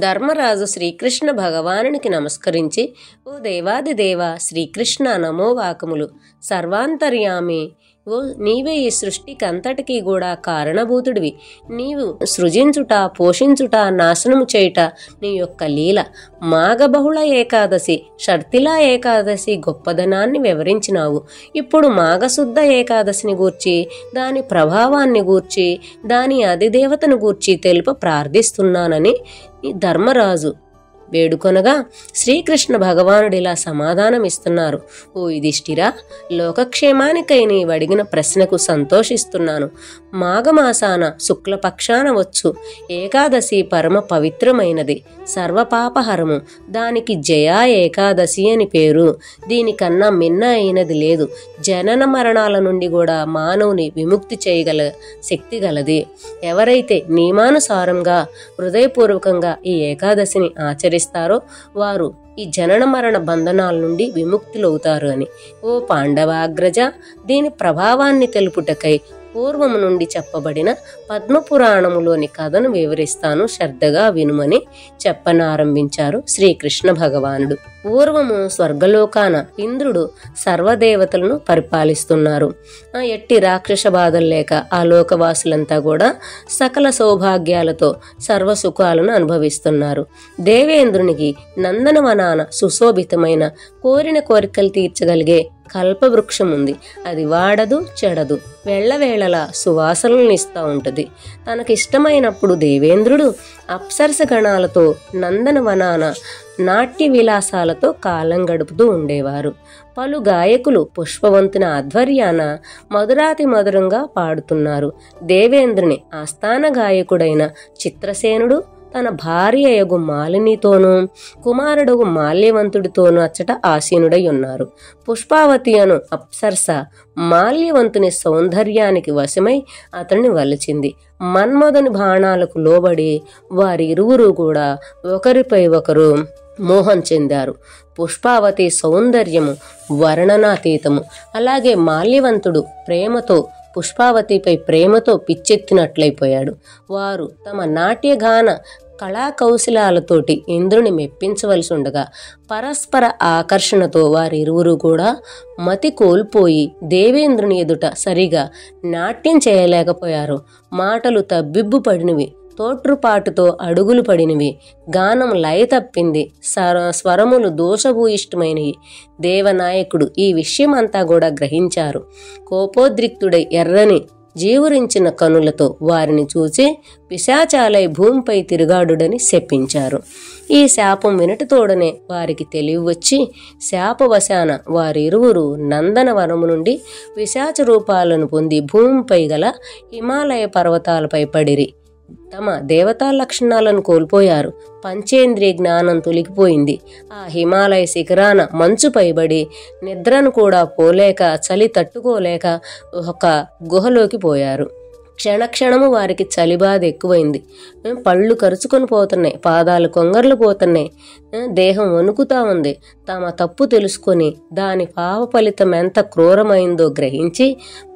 ధర్మరాజు శ్రీకృష్ణ భగవానునికి నమస్కరించి, ఓ దేవాదిదేవ శ్రీకృష్ణ నమో వాకములు. సర్వాంతర్యామి, ఓ నీవే ఈ సృష్టికంతటికీ కూడా కారణభూతుడివి. నీవు సృజించుట, పోషించుట, నాశనము చేయుట నీ యొక్క లీల. మాఘబహుళ ఏకాదశి, షర్తిలా ఏకాదశి గొప్పదనాన్ని వివరించినావు. ఇప్పుడు మాఘశుద్ధ ఏకాదశిని గూర్చి, దాని ప్రభావాన్ని గూర్చి, దాని అధిదేవతను గూర్చి తెలుప ప్రార్థిస్తున్నానని ధర్మరాజు వేడుకొనగా శ్రీకృష్ణ భగవానుడిలా సమాధానమిస్తున్నారు. ఓ యుధిష్ఠిరా, లోకక్షేమానికై నీవు అడిగిన ప్రశ్నకు సంతోషిస్తున్నాను. మాఘమాసాన శుక్లపక్షాన వచ్చు ఏకాదశి పరమ పవిత్రమైనది, సర్వపాపహరము. దానికి జయా ఏకాదశి అని పేరు. దీనికన్నా మిన్న అయినది లేదు. జనన మరణాల నుండి కూడా మానవుని విముక్తి చేయగల శక్తి గలది. ఎవరైతే నియమానుసారంగా హృదయపూర్వకంగా ఈ ఏకాదశిని ఆచరిస్తారో వారు ఈ జనన మరణ బంధనాల నుండి విముక్తులవుతారు అని. ఓ పాండవాగ్రజ, దీని ప్రభావాన్ని తెలుపుటకై పూర్వము నుండి చెప్పబడిన పద్మపురాణములోని కథను వివరిస్తాను, శ్రద్ధగా వినుమని చెప్పనారంభించారు శ్రీకృష్ణ భగవానుడు. పూర్వము స్వర్గలోకాన ఇంద్రుడు సర్వదేవతలను పరిపాలిస్తున్నారు. ఎట్టి రాక్షస బాధలు లేక ఆ లోకవాసులంతా కూడా సకల సౌభాగ్యాలతో సర్వసుఖాలను అనుభవిస్తున్నారు. దేవేంద్రునికి నందనవనాన సుశోభితమైన కోరిన కోరికలు తీర్చగలిగే కల్పవృక్షం ఉంది. అది వాడదు, చెడదు, వేళ్లవేళలా సువాసనలను ఇస్తూ ఉంటుంది. తనకిష్టమైనప్పుడు దేవేంద్రుడు అప్సరస గణాలతో నందనవనాన నాట్య విలాసాలతో కాలం గడుపుతూ ఉండేవారు. పలు గాయకులు పుష్పవంతుని ఆధ్వర్యాన మధురాతి మధురంగా పాడుతున్నారు. దేవేంద్రుని ఆస్థాన గాయకుడైన చిత్రసేనుడు తన భార్యయగు మాలినితోనూ కుమారుడుగు మాల్యవంతుడితోనూ అచ్చట ఆసీనుడై ఉన్నారు. పుష్పావతి అను అప్సరస మాల్యవంతుని సౌందర్యానికి వశమై అతన్ని వలచింది. మన్మధుని బాణాలకు లోబడి వారిరువురు కూడా ఒకరిపై ఒకరు మోహం చెందారు. పుష్పావతి సౌందర్యము వర్ణనాతీతము. అలాగే మాల్యవంతుడు ప్రేమతో పుష్పావతిపై ప్రేమతో పిచ్చెత్తినట్లయిపోయాడు. వారు తమ నాట్యగాన కళాకౌశలాలతోటి ఇంద్రుని మెప్పించవలసి ఉండగా పరస్పర ఆకర్షణతో వారిరువురు కూడా మతి కోల్పోయి దేవేంద్రుని ఎదుట సరిగా నాట్యం చేయలేకపోయారు. మాటలు తబ్బిబ్బు పడినవి, తోట్రుపాటుతో అడుగులు పడినవి, గానం లయ తప్పింది, స్వరములు దోషభూయిష్టమైనవి. దేవనాయకుడు ఈ విషయమంతా కూడా గ్రహించారు. కోపోద్రిక్తుడై ఎర్రని జీవురించిన కనులతో వారిని చూచి పిశాచాలై భూమిపై తిరుగాడుడని శపించారు. ఈ శాపం వినటితోడనే వారికి తెలివి వచ్చి శాపవశాన వారిరువురు నందనవనము నుండి పిశాచ రూపాలను పొంది భూమిపై గల హిమాలయ పర్వతాలపై పడిరి. తమ దేవతా లక్షణాలను కోల్పోయారు. పంచేంద్రియ జ్ఞానం తొలగిపోయింది. ఆ హిమాలయ శిఖరాన మంచు పైబడి నిద్రను కూడా పోలేక చలి తట్టుకోలేక ఒక గుహలోకి పోయారు. క్షణక్షణము వారికి చలిబాధ ఎక్కువైంది. పళ్ళు కరుచుకొని పోతున్నాయి, పాదాలు కొంగర్లు పోతున్నాయి, దేహం వణుకుతా ఉంది. తమ తప్పు తెలుసుకొని దాని పాప ఫలితం ఎంత క్రూరమైందో గ్రహించి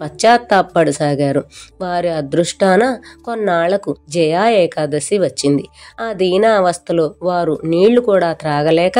పశ్చాత్తాపడసాగారు. వారి అదృష్టాన కొన్నాళ్లకు జయా ఏకాదశి వచ్చింది. ఆ దీనావస్థలో వారు నీళ్లు కూడా త్రాగలేక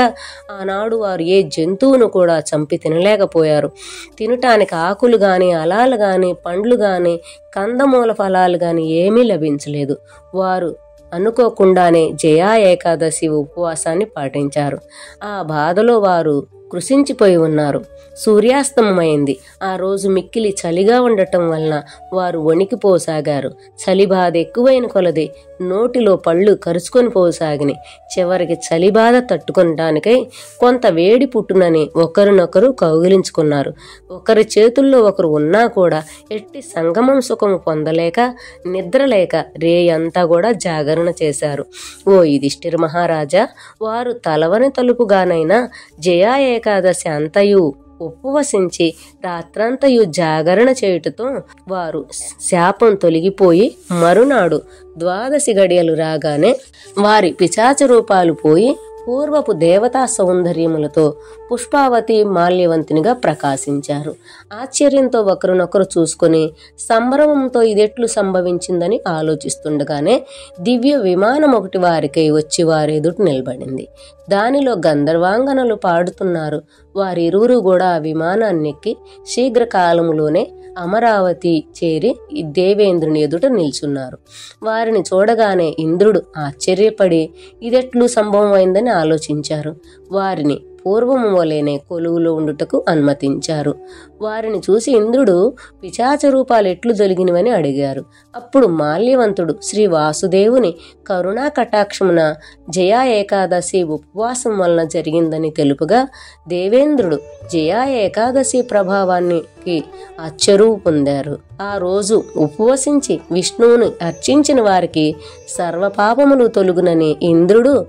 ఆనాడు వారు ఏ జంతువును కూడా చంపి తినలేకపోయారు. తినటానికి ఆకులు గాని, అలాలు గాని, పండ్లు గాని, కందమూల ఫలాలు గాని ఏమీ లభించలేదు. వారు అనుకోకుండానే జయా ఏకాదశి ఉపవాసాన్ని పాటించారు. ఆ బాధలో వారు కృషించిపోయి ఉన్నారు. సూర్యాస్తమమైంది. ఆ రోజు మిక్కిలి చలిగా ఉండటం వలన వారు వణికిపోసాగారు. చలి బాధ ఎక్కువైన కొలది నోటిలో పళ్ళు కరుచుకొని పోసాగిని. చివరికి చలి బాధ తట్టుకొనటానికై కొంత వేడి పుట్టునని ఒకరినొకరు కౌగిలించుకున్నారు. ఒకరి చేతుల్లో ఒకరు ఉన్నా కూడా ఎట్టి సంగమం సుఖము పొందలేక నిద్రలేక రేయంతా కూడా జాగరణ చేశారు. ఓ యుధిష్ఠిర మహారాజా, వారు తలవని తలుపుగానైనా జయా ఏకాదశి అంతయు ఉపవసించి రాత్రంతయు జాగరణ చేయుటతో వారు శాపం తొలగిపోయి మరునాడు ద్వాదశి గడియలు రాగానే వారి పిశాచ రూపాలు పోయి పూర్వపు దేవతా సౌందర్యములతో పుష్పావతి మాల్యవంతునిగా ప్రకాశించారు. ఆశ్చర్యంతో ఒకరినొకరు చూసుకొని సంభ్రమంతో ఇదెట్లు సంభవించిందని ఆలోచిస్తుండగానే దివ్య విమానం ఒకటి వారికై వచ్చి వారి ఎదుట నిలబడింది. దానిలో గంధర్వాంగనలు పాడుతున్నారు. వారిరువురు కూడా ఆ విమానాన్ని ఎక్కి శీఘ్రకాలములోనే అమరావతి చేరి దేవేంద్రుని ఎదుట నిల్చున్నారు. వారిని చూడగానే ఇంద్రుడు ఆశ్చర్యపడి ఇదెట్లు సంభవం అయిందని ఆలోచించారు. వారిని పూర్వము వలెనే కొలువులో ఉండుటకు అనుమతించారు. వారిని చూసి ఇంద్రుడు పిశాచ రూపాలు ఎట్లు జరిగినవని అడిగారు. అప్పుడు మాల్యవంతుడు శ్రీ వాసుదేవుని కరుణా కటాక్షమున జయా ఏకాదశి ఉపవాసం వలన జరిగిందని తెలుపుగా దేవేంద్రుడు జయా ఏకాదశి ప్రభావానికి అచ్చరువు పొందారు. ఆ రోజు ఉపవసించి విష్ణువుని అర్చించిన వారికి సర్వపాపములు తొలుగునని ఇంద్రుడు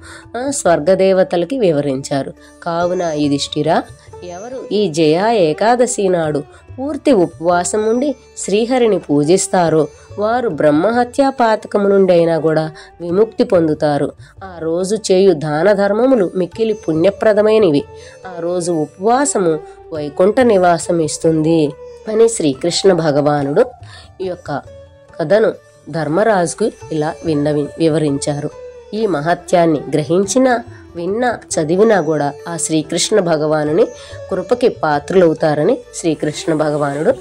స్వర్గదేవతలకి వివరించారు. కావున యుధిష్ఠిరా, ఎవరు ఈ జయా ఏకాదశి నాడు పూర్తి ఉపవాసం ఉండి శ్రీహరిని పూజిస్తారో వారు బ్రహ్మహత్యా పాతకము నుండి అయినా కూడా విముక్తి పొందుతారు. ఆ రోజు చేయు దాన ధర్మములు మిక్కిలి పుణ్యప్రదమైనవి. ఆ రోజు ఉపవాసము వైకుంఠ నివాసం ఇస్తుంది అని శ్రీకృష్ణ భగవానుడు ఈ యొక్క కథను ధర్మరాజుకు ఇలా వివరించారు. ఈ మహత్యాన్ని విన్నా చదివినా కూడా ఆ శ్రీకృష్ణ భగవానుని కృపకి పాత్రులవుతారని శ్రీకృష్ణ భగవానుడు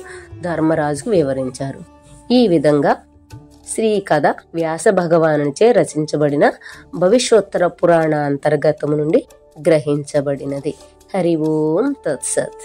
ధర్మరాజుకు వివరించారు. ఈ విధంగా శ్రీ కథ వ్యాస భగవానునిచే రచించబడిన భవిష్యోత్తర పురాణ అంతర్గతము నుండి గ్రహించబడినది. హరి ఓం తత్సత్.